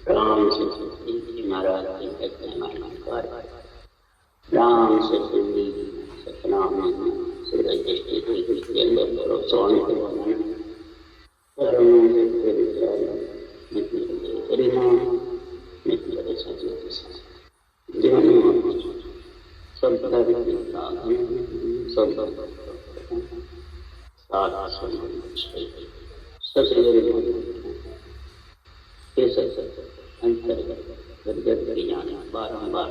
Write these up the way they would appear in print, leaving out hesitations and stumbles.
राम से जी महाराज के नमस्कार। राम से सतनाम सूरज दृष्टि के अंदर प्रोत्साहन करवाना करुणा से विचार हरिनाम निकले सच्चे जीवन संपदा के साधन सारा अंतर्गत जाने बारंबार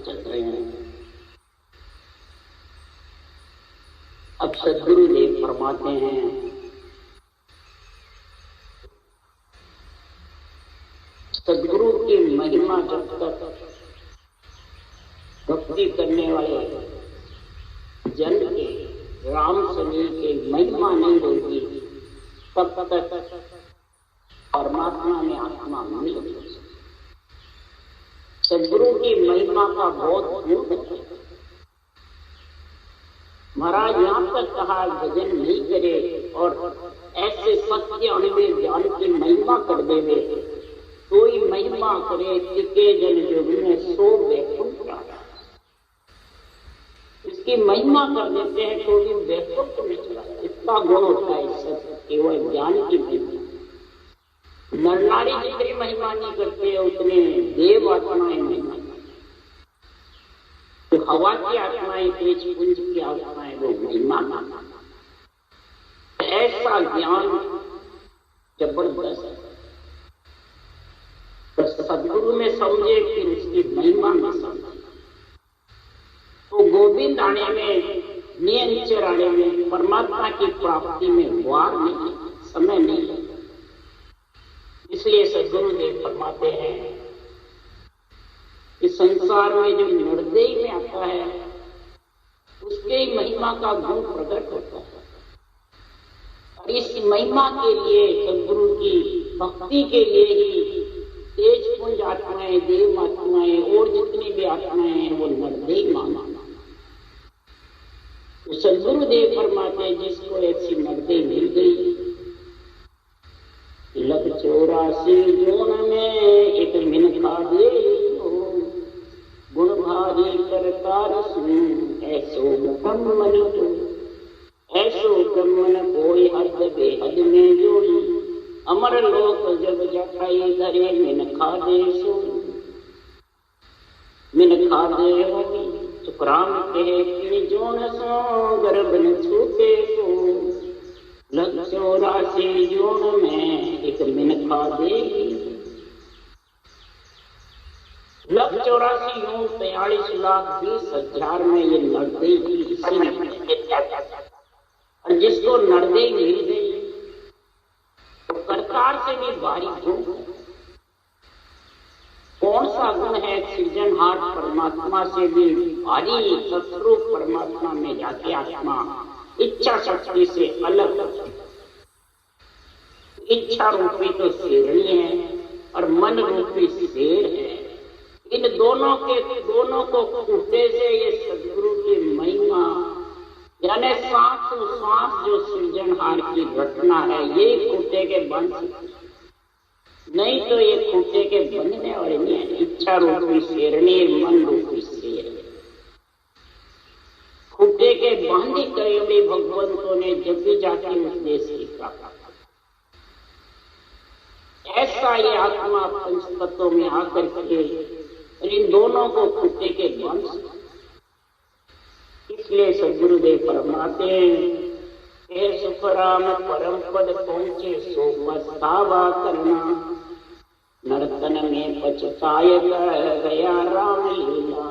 चल रहे हैं। अब सदगुरु देव फरमाते हैं, सदगुरु की महिमा जब तक भक्ति करने वाले जन के राम शनि के महिमा नहीं होगी तब तक परमात्मा में आत्मा नहीं होगी। सदगुरु की महिमा का बहुत गुण है। महाराज यहाँ तक कहा भजन नहीं करे और ऐसे सत्य अनुभव ज्ञान की महिमा कर देवे, कोई महिमा करे टिके जन युग में सो वैकुंठ राजा। इसकी महिमा कर देते हैं तो भी वैकुंठ में चला, इतना गुण होता है सत्य केवल ज्ञान की महिमा। नर नारी जितनी महिमा नहीं करते उतने देव आत्माएं महिमा, तो हवा की आत्माएं, तेज पुंज की आत्माएं वो महिमा। ऐसा ज्ञान जबरदस्त है। तो सदगुरु में समझे फिर उसकी महिमा में समझे। तो गोविंद आने में, नियंचर आने में, परमात्मा की प्राप्ति में वार नहीं, समय नहीं। इसलिए सदगुरु देव फरमाते हैं कि संसार में जो निर्दयी में आता है उसके ही महिमा का गुण प्रकट होता है। और इस महिमा के लिए सदगुरु की भक्ति के लिए ही तेज पुंज आत्माएं, देव आत्माएं और जितनी भी आत्माएं हैं वो निर्दयी माना। तो सदगुरु देव फरमाते हैं जिसको ऐसी निर्दयी मिल गई, लग 84 जोन में एक मिनखा दे गुण भारी करतार सुन, ऐसो ब्रह्मन ऐसो ब्रह्मन कोई हद बेहद में जोई, अमर लोक जब जखाई धरे मिनखा दे सो, मिनखा दे होगी सुखराम कहे कि जोन सो गर्भ न छूटे सो, लग 84 जोन में एक मिनखा देगी। लग 84 यूं 43,20,000 में ये नर्दई की और जिसको नर्दई मिल गई तो करतार से भी भारी गुण। कौन सा गुण है? सृजनहार परमात्मा से भी भारी शत्रु परमात्मा में जाके आत्मा इच्छा शक्ति से अलग। इच्छा रूपी तो शेरनी है और मन रूपी शेर है। इन दोनों को खूंटे से ये सदगुरु की महिमा, यानी सांसों सांस जो सृजनहार की रचना है, ये खूंटे के बंध, नहीं तो ये खूंटे के बंधने वाले नहीं है। इच्छा रूपी शेरनी, मन रूपी शेर। खूंटे के बांधी करेंगे भगवंतों ने जब भी जाके उस देश की प्राप्त। ऐसा ये आत्मा पंचतत्वों में आकर के इन दोनों को खूंटे के बंध। इसलिए सदगुरुदेव फरमाते हैं सुखराम परम पद पहुंचे सो पछतावा करना, नर्तन में पछताए गया राम लीला,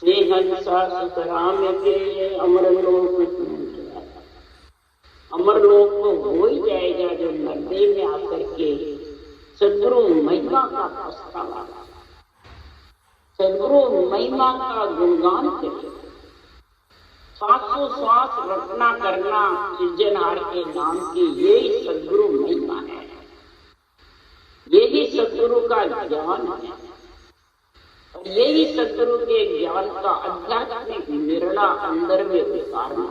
से हंसा सुखराम के अमरलोक। अमरलोक तो हो ही जाएगा जो नर्दे में आकर के सदगुरु महिमा का पछतावा, सदगुरु महिमा का गुणगान करे, सांसों सांस रचना करना सृजनहार के नाम की यही सदगुरु महिमा है, यही सदगुरु का ज्ञान है। और यही सदगुरु के ज्ञान का आध्यात्मिक निर्णय अंदर में उतारना।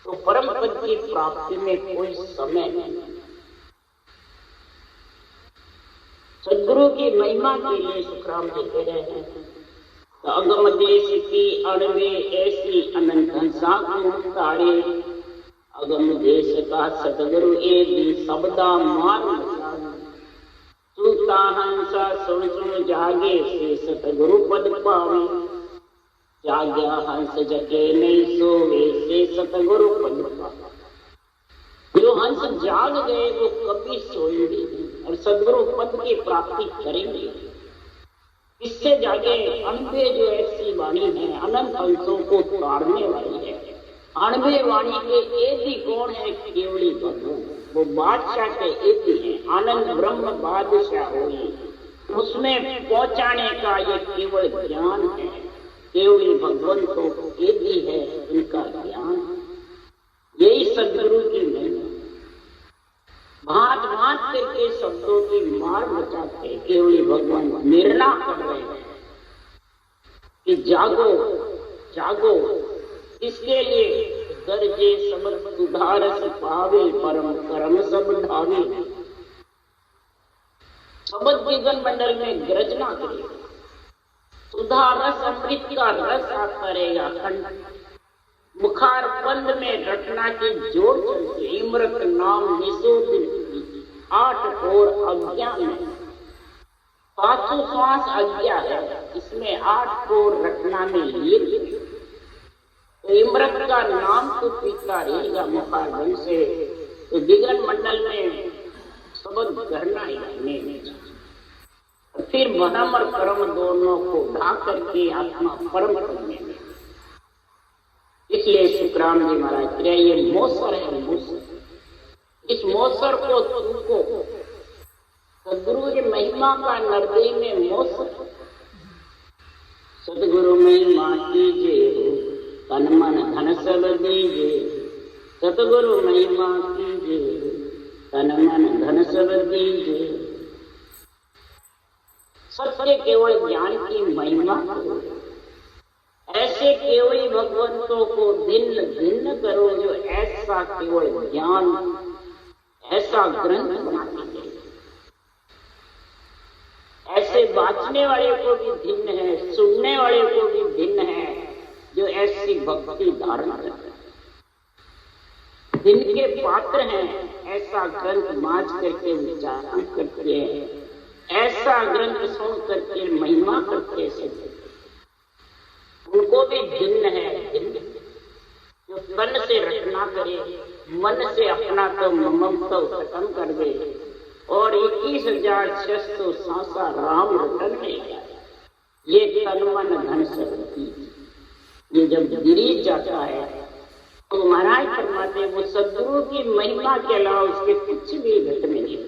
तो परम पद की प्राप्ति में कोई समय नहीं। सदगुरु की महिमा के लिए सुखराम जी कह रहे हैं, तो अगम देश की अड़वे ऐसी अनंत हंसा तारे, अगम देश का सतगुरु ए दिन सबदा मान सूता हंसा सुन सुन जागे से सतगुरु पद पावे, जाग्या हंस जके नहीं सोवे से सतगुरु पद पावे। जो हंस जाग गए वो कभी सोएंगे और सदगुरु पद की प्राप्ति करेंगे। इससे जागे अनबे जो ऐसी वाणी है, अनंत हंसों को ताड़ने वाली है। अनबे वाणी के एक ही कौन है? केवली भगवान। वो बादशाह के एक ही है, आनंद ब्रह्म बादशाह होई। उसमें पहुंचाने का ये केवल ज्ञान है। केवली भगवान तो एक ही है, इनका ज्ञान। यही सदगुरु की महिमा। भांत भांत करके शब्दों की मार मचाते केवली भगवान निर्णय कर रहे हैं कि जागो जागो। इसके लिए दर्जे समर्थ सुधारस पावे, परम कर्म सब ढावे। शब्द विगन मंडल में गर्जना करेगा, सुधारस अमृत का रस करेगा। मुखार बंद में रटना की जोड़ चलते इमृत नाम निशोध 8 और अज्ञा में 500 श्वास अज्ञा है, इसमें 8 और रटना में लिए। तो इमृत का नाम तो पीता रहेगा मुखार बंद से। तो विगन मंडल में शब्द करना ही फिर भरम और कर्म दोनों को ढा करके आत्मा परम करने में। इसलिए शुक्राम जी महाराज ये मोसर है, मोसर। इस मोसर को तुमको सदगुरु की महिमा का निर्दय में मोसर। सदगुरु महिमा कीजिए, तन मन धन सब दीजिए। सतगुरु महिमा कीजिए, तन मन धन सब दीजिए। सत्य केवल ज्ञान की महिमा करो। ऐसे केवल भगवंतों को भिन्न भिन्न करो जो ऐसा केवल ज्ञान, ऐसा ग्रंथ बनाते हैं। ऐसे बांचने वाले को भी भिन्न है, सुनने वाले को भी भिन्न है, जो ऐसी भक्ति धारण करते हैं। जिनके पात्र हैं ऐसा ग्रंथ मांझ करके विचार करते हैं, ऐसा ग्रंथ सुन करके महिमा करते हैं। उनको भी भिन्न है, भिन्न जो तन से रचना करे, मन से अपना तो ममत्व खत्म कर दे और 21,600 सांसा राम रटन में गया। ये तन मन धन शक्ति ये जब गिरी जाता है तो महाराज फरमाते वो सदगुरु की महिमा के अलावा उसके कुछ भी घट में नहीं।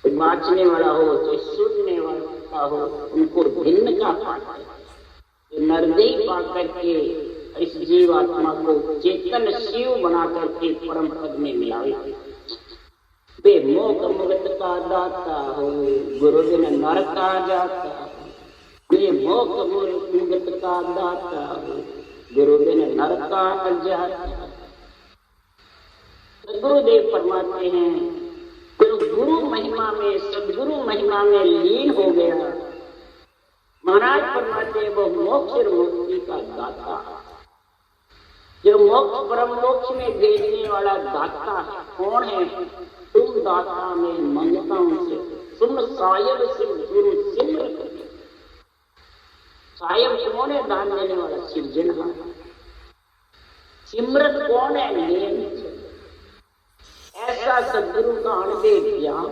बाँचने वाला हो चाहे सुनने वाला हो, उनको भिन्न का पाठ निर्दयी पा करके इस जीवात्मा को चेतन शिव बना करके परम पद में मिलावे। वे मोक मुगत का दाता हो, गुरु बिन नर का जाता। वे मोक मुगत का दाता हो, गुरु बिन नर का जाता। गुरुदेव फरमाते हैं जो गुरु महिमा में, सदगुरु महिमा में लीन हो गया, महाराज फरमाते वो मोक्ष और मुक्ति का दाता। जो मोक्ष परम मोक्ष में भेजने वाला दाता है, कौन है? तुम दाता में मंगता से तुम सायब से गुरु सिमर करके। सायब कौन है? दान देने वाला सृजनहार। सिमरत कौन है? नियम। ऐसा सदगुरु का अनुभव ज्ञान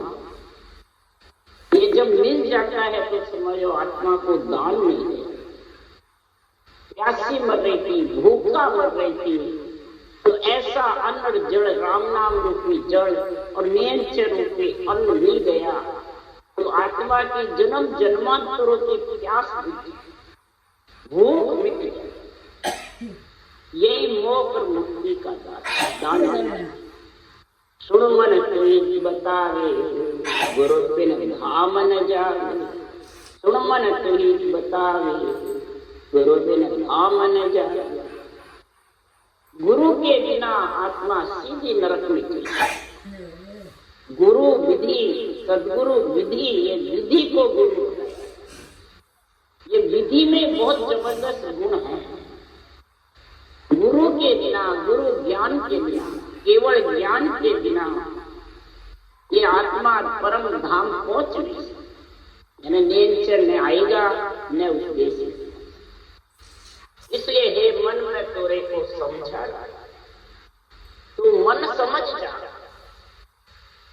ये जब मिल जाता है तो समझो आत्मा को दान मिल गया। प्यासी मर रही थी, भूखा मर रही थी, तो ऐसा अन्न जड़ राम नाम रूपी जड़ और नेंच रूपी अन्न मिल गया तो आत्मा की जन्म जन्मांतरों की प्यास भूख मिट गई। यही मोक्ष और मुक्ति का दान है। सुन मन तुझ बतावे गुरु बिन धाम न जावे। सुन मन तुझ बतावे गुरु बिन धाम न जावे। गुरु के बिना आत्मा सीधी नरक में चली जाए। गुरु विधि, सदगुरु विधि, ये विधि को गुरु है। ये विधि में बहुत जबरदस्त गुण है। गुरु के बिना, गुरु ज्ञान के बिना, केवल ज्ञान के बिना ये आत्मा परम धाम पहुंच नहीं सकती। यानी नेचर न आएगा न उपदेश। इसलिए हे मन में तोरे को समझा, तू मन समझ जा।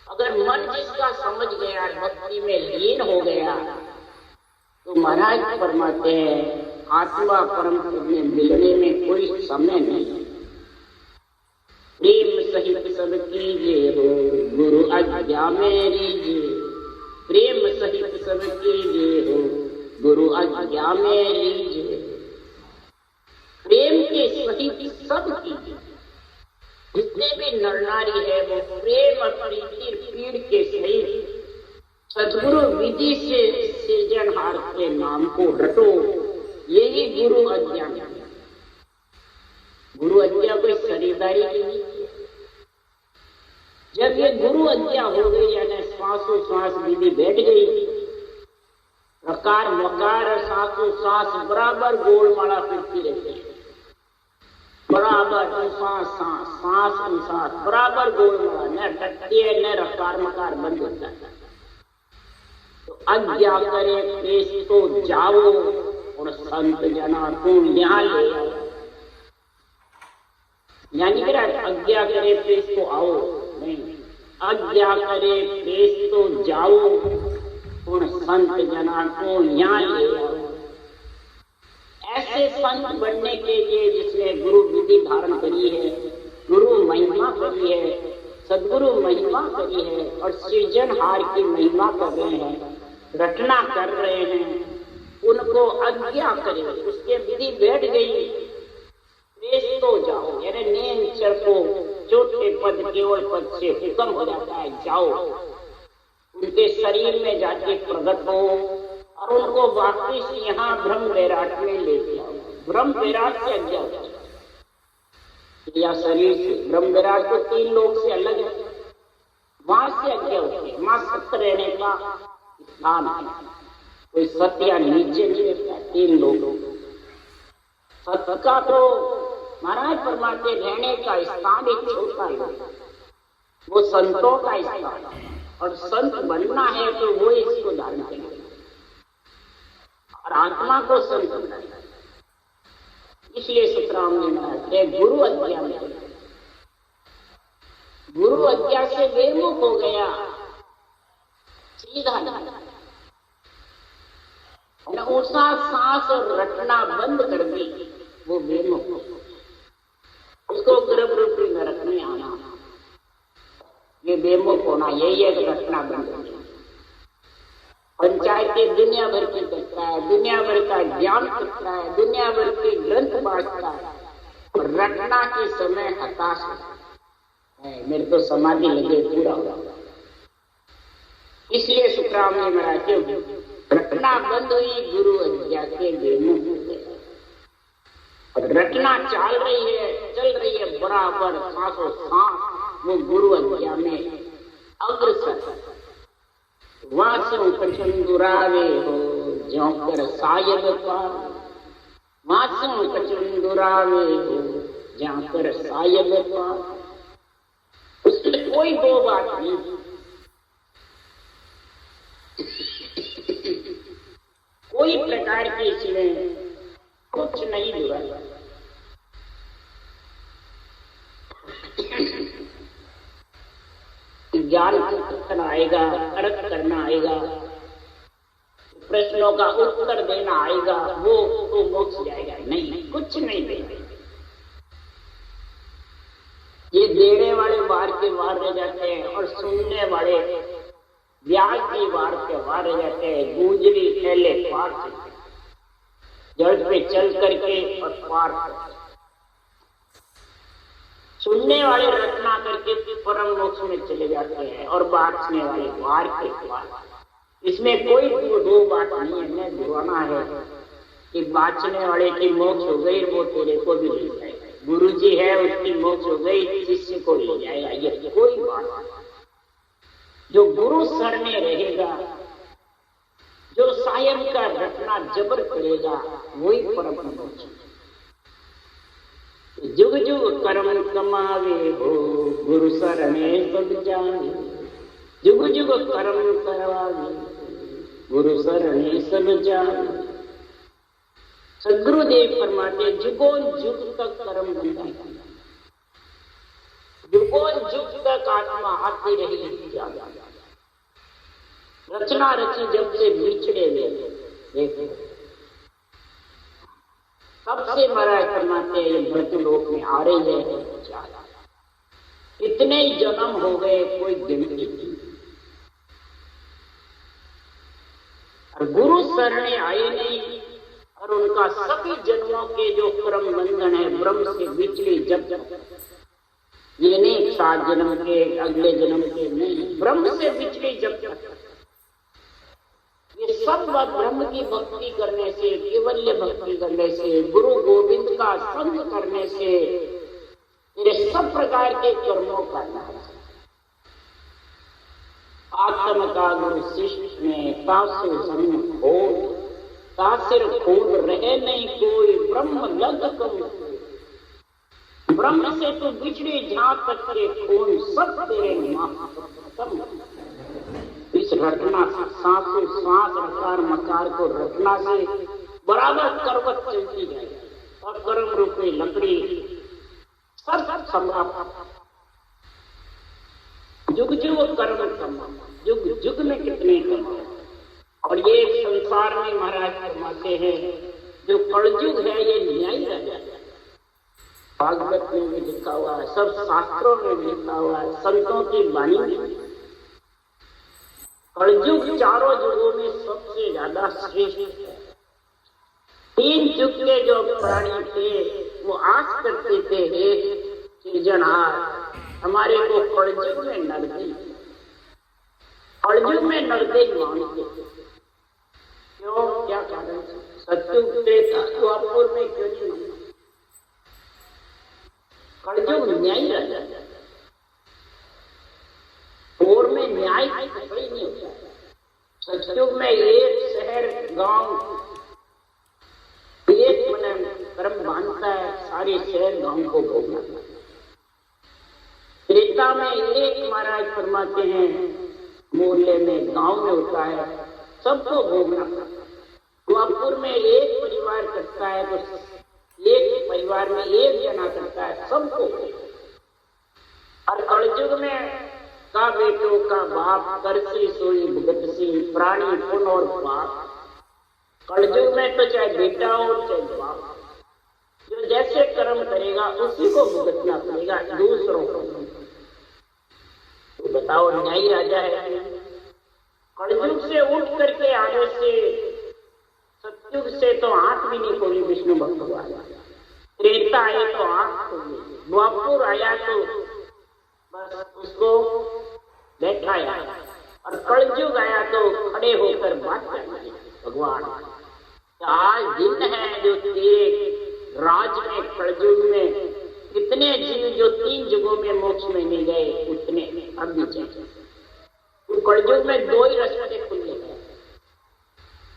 अगर मन जिसका समझ गया, भक्ति में लीन हो गया, तो महाराज फरमाते हैं आत्मा परम पद में मिलने में कोई समय नहीं। प्रेम सहित सब कीजिए हो गुरु आज्ञा मेरी जी। प्रेम सहित सब कीजिए हो गुरु आज्ञा मेरी जी। प्रेम के सहित सब कीजिए। जितने भी नर नारी है वो प्रेम और प्रीति पीड़ के सहित सदगुरु विधि से सृजनहार के नाम को रटो। यही गुरु आज्ञा है। गुरु आज्ञा कोई खरीदारी नहीं। जब ये गुरु आज्ञा हो गई, यानी श्वासोश्वास विधि बैठ गई, प्रकार मकार श्वासोश्वास बराबर गोलमाला फिरती रहती है। बराबर सांस सांस सांस सांस बराबर गोलमाला, न टकती है न रकार मकार बंद होता है। तो आज्ञा करे प्रेस तो जाओ और संत जना को यहाँ ले आओ। यानी कि आज्ञा करे प्रेस तो आओ, नहीं, आज्ञा करे प्रेस तो जाओ और संत जना को यहाँ ले आओ। ऐसे संत बनने के लिए जिसने गुरु विधि धारण करी है, गुरु महिमा करी है, सदगुरु महिमा करी है और सृजनहार की महिमा कर रहे हैं, रचना कर रहे हैं, उनको आज्ञा करे। उसके विधि बैठ गई, प्रेस तो जाओ, यानी नेचर को चौथे पद केवल पद से हुक्म हो जाता है जाओ। उनके शरीर में जाके प्रकट हो और उनको वापिस यहाँ ब्रह्म वैराट में लेके आओ। ब्रह्म वैराट से आज्ञा होती है या शरीर से। ब्रह्म वैराट तो 3 लोक से अलग है, वहां से आज्ञा होती है। वहां सत्य रहने का स्थान है। कोई सत्य या नीचे नहीं रहता, 3 लोग। सत्य का तो महाराज परमात्मा रहने का स्थान एक छोटा है, वो संतों का स्थान है। और संत बनना है तो वो इसको धारण करना और आत्मा को संत बनना। इसलिए सुतराम ने कहा गुरु आज्ञा में, गुरु आज्ञा से बेमुख हो गया, सीधा ऊषा सांस और रटना बंद कर दी, वो बेमुख हो। उसको गर्भ रूपी नरक में आना, ये बेमुख होना, यही एक रटना बंद कर दी। पंचायतें दुनिया भर की करता है, दुनिया भर का ज्ञान करता है, दुनिया भर के ग्रंथ बांटता है और रटना के समय हताश है, मेरे तो समाधि लगे पूरा हुआ। इसलिए सुखराम ने मरा क्यों रटना बंद हुई, गुरु आज्ञा के बेमुख हो गया। और रटना चल रही है बराबर सांसों सांस, वो गुरु आज्ञा में अग्रसर। वासों कचुंदुरावे हो जोकर सायब पार, वासों कचुंदुरावे हो जोकर सायब पार। उसमें कोई दो बात नहीं। कोई प्रकार की इसमें कुछ नहीं जुड़ा। ज्ञान करना आएगा, अर्थ करना आएगा, प्रश्नों का उत्तर देना आएगा, वो तो मोक्ष जाएगा। नहीं, कुछ नहीं देगा। ये देने वाले वार के वार रह जाते हैं और सुनने वाले ब्याज की वार के वार रह जाते हैं। गुजरी पहले पार से जड़ पे चल करके और पार सुनने वाले रचना करके परम मोक्ष में चले जाते हैं और बांटने वाले द्वार के द्वार। इसमें कोई दो बात नहीं है। मैं दिवाना है कि बांचने वाले की मोक्ष हो गई, वो तेरे को भी ले जाएगा। गुरु जी है, उसकी मोक्ष हो गई, शिष्य को ले जाएगा। ये कोई बात नहीं। जो गुरु सर में रहेगा, जो सायं का रटना जबर करेगा, वही परम मोक्ष। जुग जुग कर्म कमावे हो, गुरु सरणे सब जाने। जुग जुग कर्म करवावे, गुरु सरणे सब जाने। सदगुरुदेव फरमाते जुगों जुग तक कर्म बनता है, जुगों जुग तक आत्मा आती रही। रचना रची जब से बिछड़े हुए, देखो तब से महाराज फरमाते ये मृत्युलोक में आ रही है। इतने ही जन्म हो गए, कोई गिनती नहीं। और गुरु शरण आए नहीं, और उनका सभी जन्मों के जो कर्म बंधन है ब्रह्म से बिचली जब तक, ये नहीं 7 जन्म के, अगले जन्म के नहीं, ब्रह्म से बिचली जब तक। ये सब ब्रह्म की भक्ति करने से, केवल्य भक्ति करने से, गुरु गोविंद का संग करने से, ये सब प्रकार के कर्मों का नाश। आत्म का गुरु शिष्य में तासु संग हो, तासिर खून रहे नहीं कोई, ब्रह्म लग कम। ब्रह्म से तो बिछड़े जहां तक के खून सब तेरे खत्म। इस रटना सांसों सांस रकार मकार को रटना से बराबर करवट चलती है, और कर्म रूपी लकड़ी सब समाप्त। जुग जुग कर्म कमा, जुग जुग में कितने कमा। और ये संसार में महाराज फरमाते हैं जो कलयुग है ये न्याय राजा है। भागवत में भी लिखा हुआ है, सब शास्त्रों में भी लिखा हुआ है, संतों की वाणी में। कलयुग चारों युगों में सबसे ज्यादा श्रेष्ठ है। 3 युग के जो प्राणी थे वो आस करते थे, हे सृजनहार हमारे को कलयुग में नरदई, कलयुग में नरदई मानते थे। क्यों, क्या कारण? सत्युग से द्वापर में क्यों नहीं माना? कलयुग न्याय राजा है, और में न्याय कहीं नहीं होता। सतयुग में एक शहर गांव एक मन कर्म बांधता है, सारे शहर गांव को भोगना। त्रेता में एक महाराज फरमाते हैं मोहल्ले में गांव में होता है, सबको भोगना। द्वापर में एक परिवार करता है तो एक परिवार में एक जना करता है, सबको। और कलयुग में का बेटों का बाप करसी सोई भुगतसी, प्राणी पुन और पाप। कलयुग में तो चाहे बेटा हो चाहे बाप, जो जैसे कर्म करेगा उसी को भुगतना पड़ेगा, दूसरों को। तो बताओ न्यायी राजा है। कलयुग से उठ करके आने से सतयुग से तो आंख भी नहीं खोली विष्णु भगवान। त्रेता आए तो आंख खोली, द्वापर आया तो बस उसको बैठाया, और कलयुग आया तो खड़े होकर बात करना। भगवान आज दिन है जो तेरे राज में कलयुग में कितने जीव जो 3 युगों में मोक्ष में नहीं गए, उतने अब भी चाहिए। तो कलयुग में 2 ही रास्ते खुले हैं,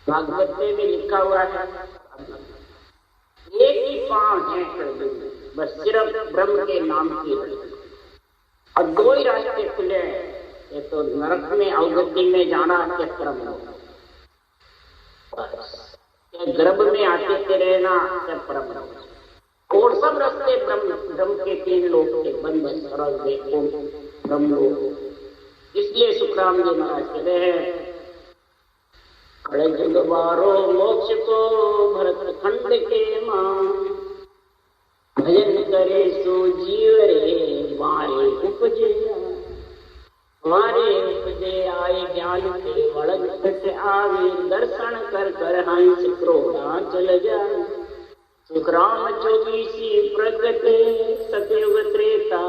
भागवत में भी लिखा हुआ है। एक ही पांव है कलयुग में, बस सिर्फ ब्रह्म के नाम की, और 2 ही रास्ते खुले हैं। ये तो नरक में अवगति में जाना क्या क्रम होगा, गर्भ में आते रहना क्या परम होगा। और सब रास्ते ब्रह्म के 3 लोक के बंद सरल देखो ब्रह्म लोक। इसलिए सुखराम जी महाराज कह रहे हैं कलयुग बारो मोक्ष को भरत खंड के मां, भजन करे सो जीव रे मारे उपजे, मारे उपजे आए ज्ञान के वड़क आवे, दर्शन कर कर हंस क्रोधा चल जाए। सुखराम 24 प्रगटे, सतयुग त्रेता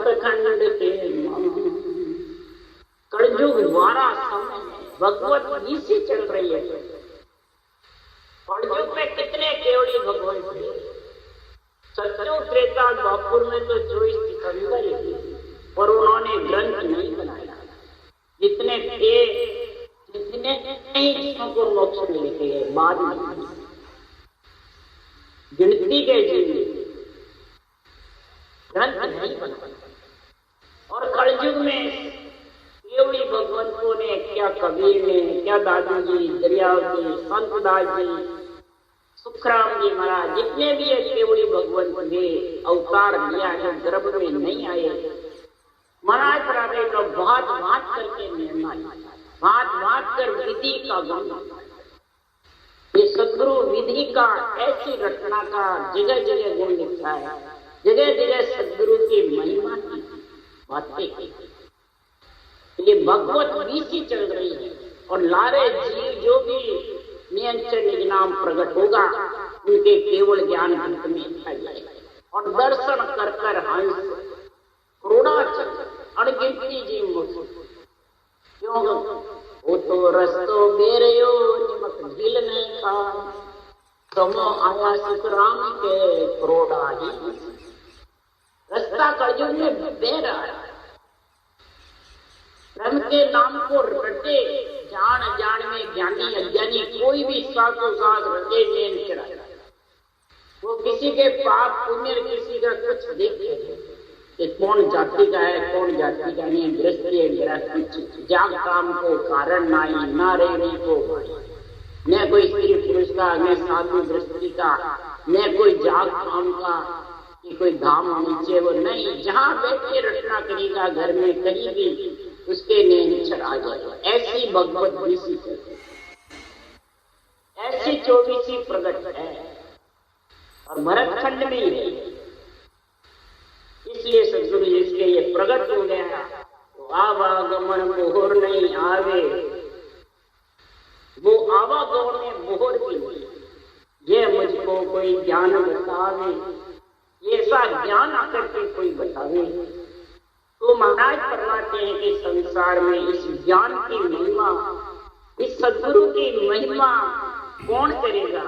भरतखंड के कलयुग द्वारा समय भगवत गीसी चल रही है। कलयुग में कितने केवड़ी भगवान थे? सत्यो त्रेता द्वापर में तो 24 दिगंबर ही, और उन्होंने ग्रंथ नहीं बनाया। जितने थे जितने ही को मोक्ष में लेके गए, बाद में गिनती के जीव ग्रंथ नहीं बना। और कलयुग में केवड़ी भगवंतों ने, क्या कबीर ने, क्या दादू जी, दरियाव जी, संतदास जी, सुखराम जी महाराज, जितने भी ये केवड़ी भगवंत ने अवतार लिया है, गर्भ में नहीं आए। महाराज प्राणे लोग भात भात करके निर्णय, भात भात कर विधि का गंगा, ये सदगुरु विधि का ऐसी रचना का जगह जगह गुण लिखा है, जगह जगह सदगुरु की महिमा की बातें की। ये भगवत नीति चल रही है। और लारे जीव जो भी नियंत्रण निगनाम प्रकट होगा, उनके केवल ज्ञान अंत में आ जाएगा। और दर्शन कर कर हंस क्रोड़ाचल अणगिनती जीव मुझ क्यों वो तो रस्तो बेरियो निमक झील नहीं का समो आया सुखराम के क्रोड़ा ही। रास्ता कलयुग में बह रहा है। ब्रह्म के नाम को रटे जान जान में ज्ञानी अज्ञानी कोई भी साथों साथ रटे लेन चला। वो किसी के पाप पुण्य किसी का कुछ देखे कि कौन जाति का है कौन जाति का नहीं, दृष्टि जाग काम को कारण नाई ना रेणी को न कोई स्त्री पुरुष का, न साधु दृष्टि का, न कोई जाग काम का कि कोई धाम नीचे वो नहीं। जहाँ बैठ के रचना करेगा घर में कहीं भी उसके नियंत्रण आ जाएगा। ऐसी भगवत ऋषि ऐसी 24 प्रकट है और भरतखंड में ही है। इसलिए सदगुरु जिसके ये प्रकट हो गया तो आवागमन मोहर नहीं आवे, वो आवागमन में मोहर भी नहीं। ये मुझको कोई ज्ञान बतावे, ये ऐसा ज्ञान आकर के कोई बतावे तो महाराज फरमाते हैं कि संसार में इस ज्ञान की महिमा, इस सदगुरु की महिमा कौन करेगा?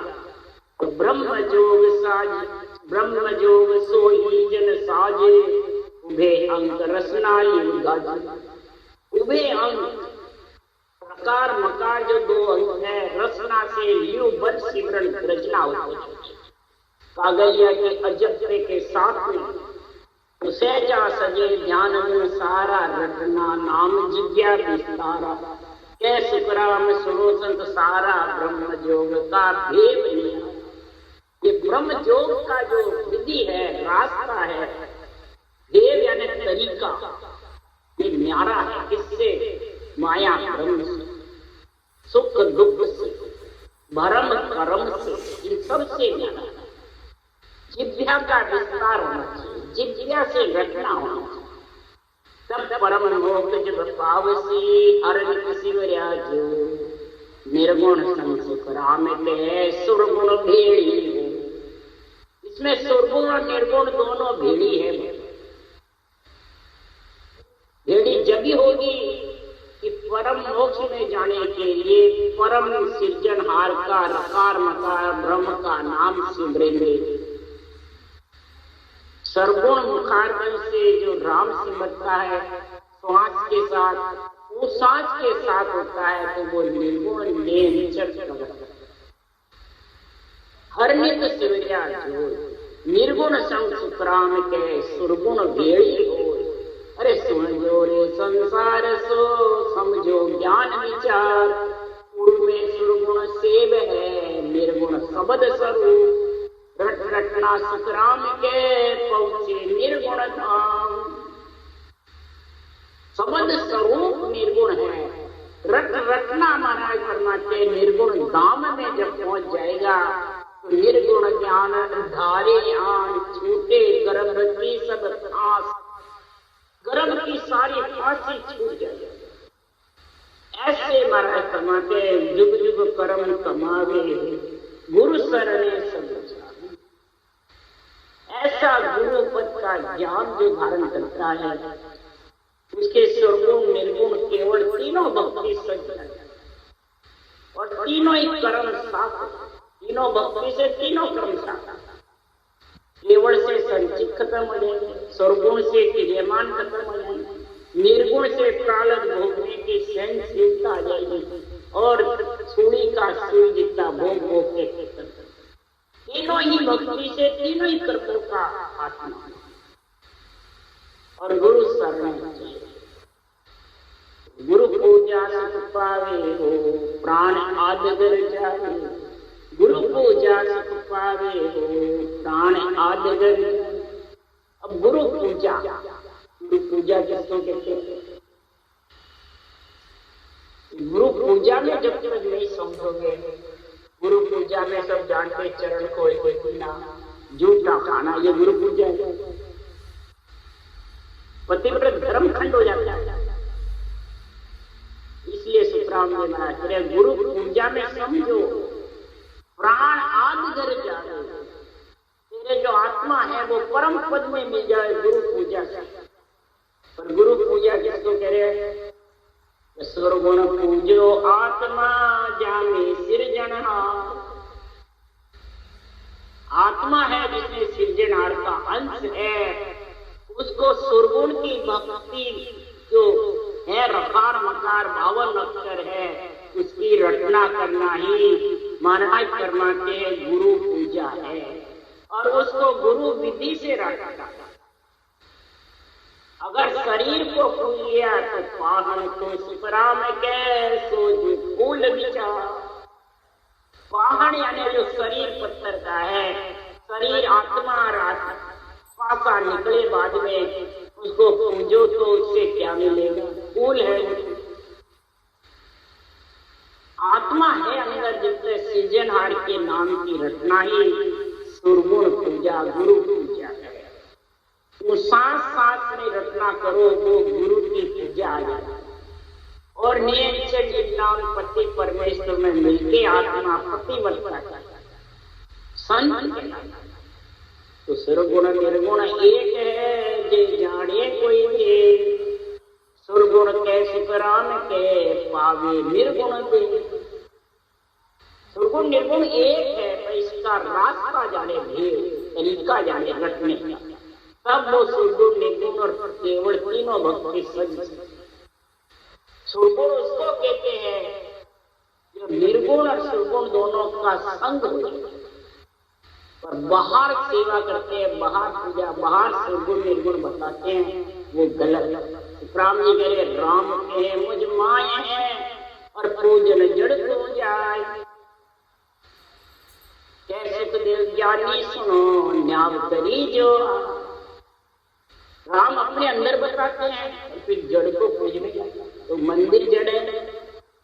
तो ब्रह्म जोग सोई जन साजे, उभे अंक रसना लिव गाजे। उभे अंक प्रकार मकार जो 2 अंक है, रसना से लिव बल सिमरन रचना होती है। कागलिया के अजब्रे के साथ में सहजा सजे ध्यान गुण सारा, रटना नाम जिज्ञा विस्तारा। कै सुखराम सुनो संत सारा, ब्रह्म योग का भेद लिया। ये ब्रह्म योग का जो विधि है, रास्ता है, देव यानी तरीका, ये न्यारा है। किससे? माया ब्रह्म से, सुख दुख से, भरम कर्म से, इन सबसे न्यारा है। जिज्ञा का विस्तार होना चाहिए, जिज्ञा से रटना होना चाहिए। तब परम मोक्ष जब पावसी हर शिवराजो, निर्गुण संसुख राम के सुरगुण भेड़ी। इसमें सुरगुण और निर्गुण दोनों भेड़ी है। भेड़ी जगी होगी कि परम मोक्ष में जाने के लिए परम सृजनहार का रकार मकार ब्रह्म का नाम सिमरेंगे। सर्वगुण मुखारबल से जो राम सिमरता है श्वास के साथ, वो सांस के साथ होता है तो वो निर्गुण हर नित शिवरिया जो निर्गुण संग सुखराम के सुरगुण भेड़ी हो। अरे सुनो रे संसार सो समझो ज्ञान विचार, पूर्व में सुरगुण सेव है निर्गुण शब्द स्वरूप। रट रटना सुखराम के पहुंचे निर्गुण धाम। शब्द स्वरूप निर्गुण है, रट रटना महाराज फरमाते निर्गुण धाम में जब पहुंच जाएगा तो निर्गुण ज्ञान धारे आन छूटे गर्भ की सब फांस, गर्भ की सारी फांसी छूट जाएगी। ऐसे महाराज फरमाते जुग जुग कर्म कमावे, गुरु शरणे सब ऐसे ऐसा गुरु पद का ज्ञान जो धारण करता है, उसके सर्वगुण निर्गुण केवल तीनों भक्ति सच है और तीनों ही कर्म साफ, तीनों भक्ति से तीनों कर्म साफ। केवल से संचित खत्म हो जाएंगे, सर्वगुण से क्रियमान खत्म हो जाएंगे, निर्गुण से प्रारब्ध भोगने की सहनशीलता आ जाएगी और छुरी का सुई जितना भोग भोग के तीनों ही भक्ति से तीनों ही कर्तों का आत्मा और गुरु शरण चाहिए। गुरु पूजा सुख पावे हो प्राण आदगर जावे, गुरु पूजा सुख पावे हो प्राण आदगर। अब गुरु पूजा किसको कहते हैं? गुरु पूजा में जब तक नहीं समझोगे, गुरु पूजा में सब जानते चरण खोल के पीना, जूठा खाना, ये गुरु पूजा है। पतिव्रत धर्म खंड हो जाता है। इसलिए सुखराम ने मना करे गुरु पूजा में समझो प्राण आदगर जाए, तेरे जो आत्मा है वो परम पद में मिल जाए गुरु पूजा से। पर गुरु पूजा किसको कह रहे हैं? सर्वगुण पूजो आत्मा जाने सिरजनहार। आत्मा है जिसमें सृजनहार का अंश है, उसको सर्वगुण की भक्ति जो है रकार मकार भावन अक्षर है, उसकी रचना करना ही महाराज फरमाते हैं गुरु पूजा है। और उसको गुरु विधि से रखना। अगर शरीर को पूज लिया तो पाहन तो सुपराम कैसो जो फूल बिछा। पाहन यानी जो शरीर पत्थर का है, शरीर आत्मा पासा निकले बाद में उसको पूजो तो उससे क्या मिलेगा? फूल है। आत्मा है अंदर जिससे सृजनहार के नाम की रचना ही सुरगुण पूजा गुरु पूजा है। वो सांस सांस में रचना करो वो गुरु की पूजा आ जाए। और नियम से जिस नाम पति परमेश्वर में मिलके आत्मा पतिवर्ता संत तो सुरगुण निर्गुण एक है जे जाने कोई के। सुरगुण के सुखराम के पावे निर्गुण दे। सुरगुण निर्गुण एक है पर इसका रास्ता जाने भेद, तरीका जाने रटने का, तब वो सुरगुण निर्गुण और केवल तीनों भक्ति सज। सुरगुण उसको कहते हैं जो निर्गुण और सुरगुण दोनों का संग हो जाए और बाहर सेवा करते हैं, बाहर पूजा, बाहर सुरगुण निर्गुण बताते हैं, वो गलत। राम जी कह रहे राम के मुझ माए हैं और पूजन जड़ हो जाए। कैसे सुखदेव ज्ञानी सुनो न्याव करी जो। राम अपने अंदर बताते हैं और फिर जड़ को पूजने जाते हैं। तो मंदिर जड़ है,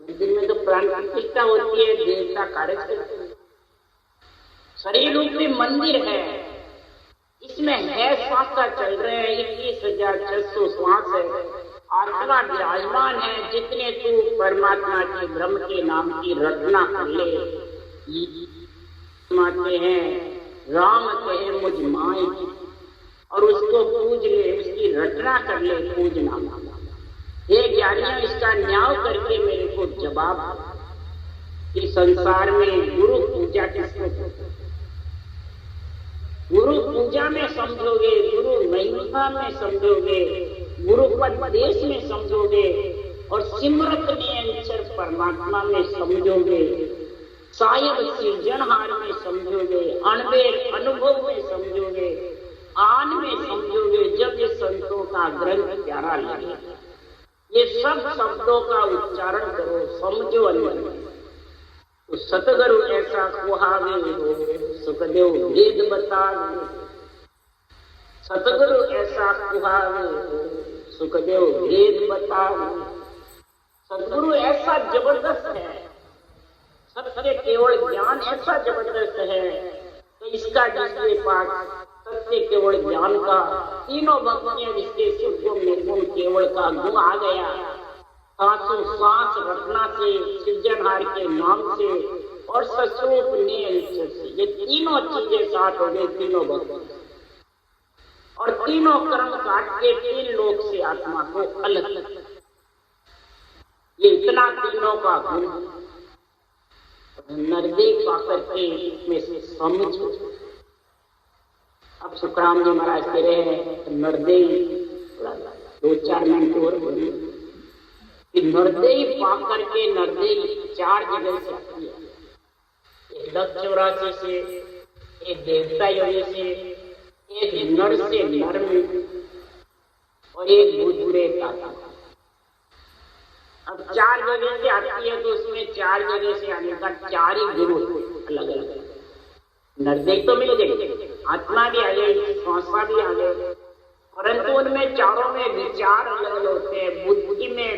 मंदिर में तो प्राण प्रतिष्ठा होती है, देवता कार्य करते हैं। शरीर रूपी मंदिर है, इसमें है श्वासा चल रहे हैं, 21,600 श्वास है, आत्मा विराजमान है। जितने तू परमात्मा के ब्रह्म के नाम की रचना कर ले, मानते हैं राम कहे मुझ माए और उसको पूज ले, उसकी रचना कर ले, पूजना। हे ज्ञानियों इसका न्याय करके मेरे को जवाब। इस संसार में गुरु पूजा किसको? गुरु पूजा में समझोगे, गुरु महिमा में समझोगे, गुरु पदेश में समझोगे और सिमरत नियंचर परमात्मा में समझोगे, सायब सृजनहार में समझोगे, अणबेर अनुभव में समझोगे, आन में समझोगे। जब ये संतों का ग्रंथ प्यारा लगे, ये सब शब्दों का उच्चारण करो, समझो अंदर में। तो सतगुरु ऐसा कुहावे हो सुखदेव वेद बतावे। सतगुरु ऐसा कुहावे हो सुखदेव वेद बतावे। सतगुरु ऐसा जबरदस्त है, सत्य केवल ज्ञान ऐसा जबरदस्त है तो इसका जिसके पास सत्य केवल ज्ञान का तीनों भक्तियां जिसके सुखगुण निर्गुण केवल का गुण आ गया, सांसों सांस रचना से, सृजनहार के नाम से और सस्वरूप नियंत्रण से, ये तीनों चीजें साथ हो गई। तीनों भक्ति और तीनों कर्म काट के 3 लोक से आत्मा को अलग अलग। ये इतना तीनों का गुण नरदेव पाकर के में से समझो। अब सुखराम जी महाराज कह रहे हैं नरदेव 2-4 मिनट और बोलिए कि नरदेव पाकर के नरदेव 4 जगह से आती है। एक 1084 से, एक देवता योनि से, एक नर से नर में और एक बुरे ताता। अब 4 जगह से आती है तो उसमें 4 जगह से आने का 4 ही गुरु अलग अलग। नरदेव तो मिल गए, आत्मा भी आ गई, श्वासा भी आ गए, परंतु उनमें चारों में विचार अलग अलग होते हैं, बुद्धि में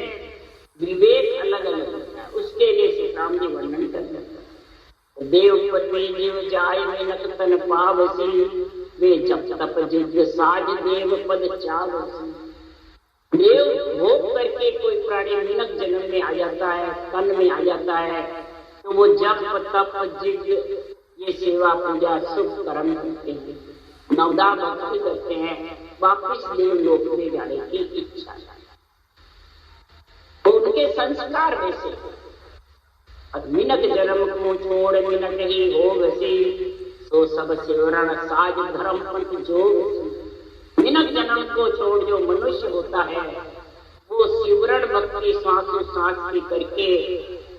विवेक अलग अलग होता है। उसके लिए श्री राम जी वर्णन करते हैं। देव पत्नी जीव जाय मेनक तन पावसी, वे जप तप जिग साज देव पद चावसी। देव भोग करके कोई प्राणी मिनक जन्म में आ जाता है, तन में आ जाता है, तो वो जप तप जिग ये सेवा पूजा शुभ कर्म करते हैं, नवदा भक्ति करते हैं, वापिस देव लोक में जाने की इच्छा है। तो उनके संस्कार वैसे मिनक जन्म को छोड़ मिनक ही होगसी, सो सब सिमरन साज धर्म पंथ जोग। मिनक जन्म को छोड़ जो मनुष्य होता है वो सिमरण भक्ति सांसों सांस की करके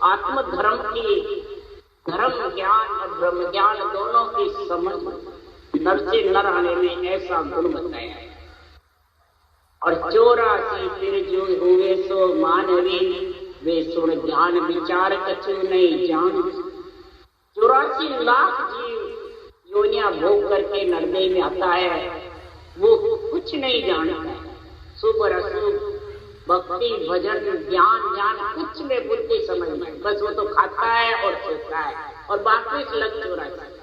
आत्म धर्म की, धर्म ज्ञान और ब्रह्म ज्ञान दोनों की समझ नर से नर आने में ऐसा गुण बताया है। और 84 फिर जो हुए सो मानवी, वे सुन ज्ञान विचार कछु नहीं जान। 84 लाख जीव योनिया भोग करके नरदेव में आता है, वो कुछ नहीं जानता है। शुभ और अशुभ, भक्ति भजन ज्ञान ज्ञान कुछ में बुद्धि समझ में, बस वो तो खाता है और सोता है और बाकी लग 84।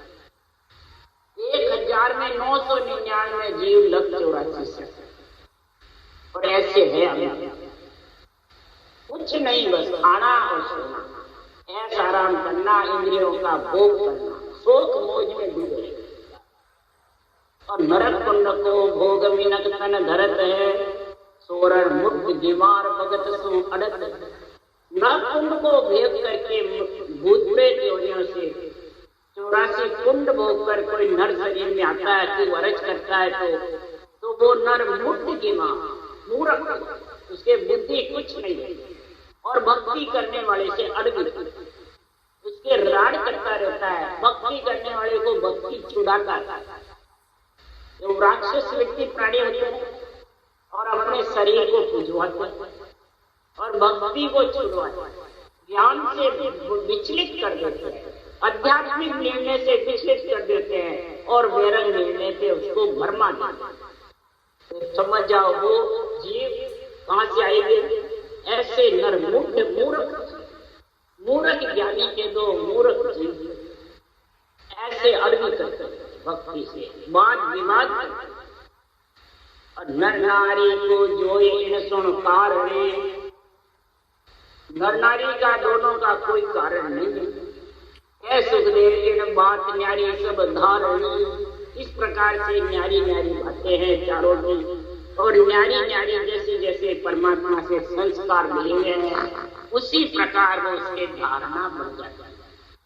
1000 में 999 जीव लग 84 से। और ऐसे है हमें कुछ नहीं, बस खाना और सोना, ऐसा आराम करना, इंद्रियों का भोग करना, शोक मोज में डूबे। और नरक कुंड को भोग मिनक तन धरत है, सोरण मुक्त दीवार भगत सो अड़त। नरक कुंड को भेद करके भूत प्रेत योनियों से 84 कुंड भोग कर कोई नर शरीर में आता है, कोई वरज करता है तो वो नर मुक्त दीवार मूर्ख, उसके बुद्धि कुछ नहीं है और भक्ति करने वाले से अड़गित, उसके राड करता रहता है। भक्ति करने वाले को भक्ति छुड़ाता है। जो राक्षस व्यक्ति प्राणी होते हैं और अपने शरीर को पुजवाते हैं और भक्ति को छुड़वाते हैं, ज्ञान से विचलित कर देते हैं, आध्यात्मिक निर्णय से विचलित कर देते हैं और वैरंग निर्णय से उसको भरमा देते हैं। समझ जाओ वो जीव कहां से आएंगे। ऐसे नर मूर्ख ज्ञानी के 2 मूर्ख जीव ऐसे अड़गी करते भक्ति से वाद विवाद करते। और नर नारी को जो इन सुन कारणे, नर नारी का दोनों का कोई कारण नहीं है। सुखदेव इन बात न्यारी सब धारणी। इस प्रकार से न्यारी न्यारी बातें हैं चारों की। और न्यारी न्यारी जैसे जैसे परमात्मा से संस्कार मिले हैं उसी प्रकार वो उसके धारणा बन जाता है।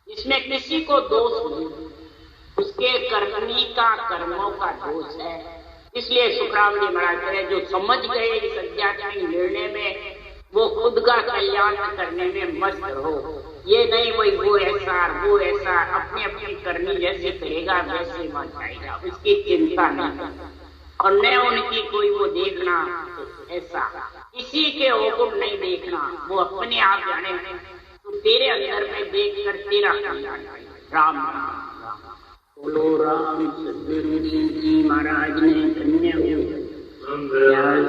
इसमें किसी को दोष नहीं, उसके कर्मी का कर्मों का दोष है। इसलिए सुखराम जी महाराज कहे जो समझ गए इस आध्यात्मिक निर्णय में वो खुद का कल्याण करने में मस्त रहो। ये नहीं वही वो ऐसा अपनी अपनी करनी जैसे करेगा वैसे मान जाएगा, उसकी चिंता नहीं। और न उनकी कोई वो देखना ऐसा, किसी के हुक्म नहीं देखना, वो अपने आप जाने तो तेरे अंदर में देख कर तेरा कल्याण। राम राम बोलो राम। सदगुरु जी महाराज ने धन्य हो,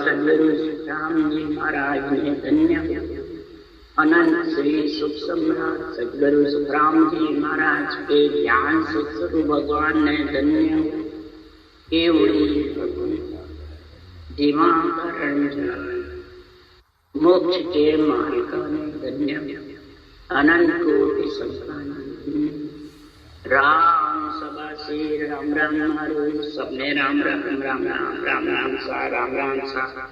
सदगुरु राम जी महाराज ने धन्य हो। अनंत श्री सुख सम्राट सदगुरु सुखराम जी महाराज के ज्ञान से स्वरूप भगवान ने धन्य हो। केवड़ी दिवाकरण मोक्ष के मार्ग ने धन्य। अनंत कोटि संतान राम शाबाशी, राम राम मारो सबने, राम राम राम राम राम राम सा, राम राम सा।